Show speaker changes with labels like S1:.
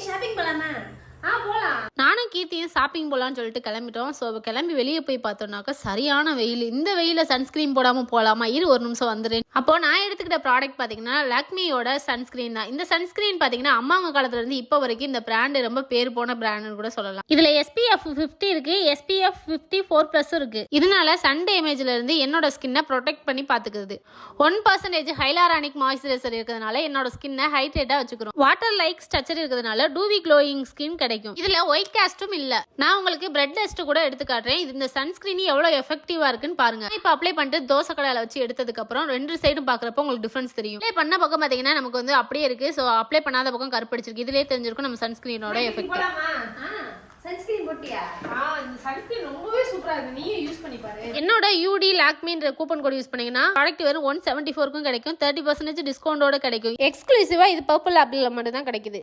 S1: Shopping போலாமா? போலாம்.
S2: நானும் கீர்த்தியும் ஷாப்பிங் போகலான்னு சொல்லிட்டு கிளம்பிட்டோம். ஸோ கிளம்பி வெளியே போய் பார்த்தோம்னாக்கா சரியான வெயில். இந்த வெயிலில் சன்ஸ்க்ரீன் போடாமல் போகலாமா? ஒரு நிமிஷம் வந்துடுறேன். அப்போ நான் எடுத்துக்கிட்ட ப்ராடக்ட் பார்த்தீங்கன்னா லாக்மியோட சன்ஸ்க்ரீன் தான். இந்த சன்ஸ்க்ரீன் பார்த்தீங்கன்னா அம்மாங்க காலத்துலேருந்து இப்போ வரைக்கும் இந்த பிராண்டு ரொம்ப பேர் போன பிராண்டுன்னு கூட சொல்லலாம். இதில் SPF 50 இருக்கு, SPF 54+ இருக்கு. இதனால சன் டேமேஜ்ல இருந்து என்னோட ஸ்கின்னை ப்ரொடெக்ட் பண்ணி பார்த்துக்குது. 1% ஹைலாரானிக் மாய்ஸ்சரைசர் இருக்கிறதுனால என்னோட ஸ்கின்னை ஹைட்ரேட்டாக வச்சுக்கிறோம். வாட்டர் லைக் ஸ்ட்ரக்சர் இருக்கிறதுனால டூவி க்ளோயிங் ஸ்கின் கிடைக்கும். இதுல ஒயிட் காஸ்டும் இல்ல. நான் உங்களுக்கு பிரெட் டெஸ்ட் கூட எடுத்து காட்டுறேன். இந்த சன்ஸ்கிரீன் எவ்வளவு எஃபெக்டிவா இருக்குன்னு பாருங்க. இப்போ அப்ளை பண்ணிட்டு தோசை கடாயில வச்சு எடுத்ததுக்கு அப்புறம் ரெண்டு சைடும் பாக்குறப்ப உங்களுக்கு டிஃபரன்ஸ் தெரியும். அப்ளை பண்ண பக்கம் பாத்தீங்கன்னா நமக்கு வந்து அப்படியே இருக்கு. சோ அப்ளை பண்ணாத பக்கம் கருப்படிச்சிருக்கு. இதுலயே தெரிஞ்சிருக்கும் நம்ம சன்ஸ்கிரீனோட எஃபெக்ட்.
S1: சன்ஸ்கிரீன் போட்டியா? இந்த சன்ஸ்கிரீன் ரொம்பவே சூப்பரா இருக்கு. நீயே யூஸ் பண்ணி பாரு.
S2: என்னோட UD லாக்மின்ற கூப்பன் கோட் யூஸ் பண்ணீங்கன்னா ப்ராடக்ட் வெறும் 174க்கும் கிடைக்கும். 30% டிஸ்கவுண்டோட கிடைக்கும். எக்ஸ்க்ளூசிவா இது பர்பிள் ஆப்பிள்ல மட்டும் தான் கிடைக்குது.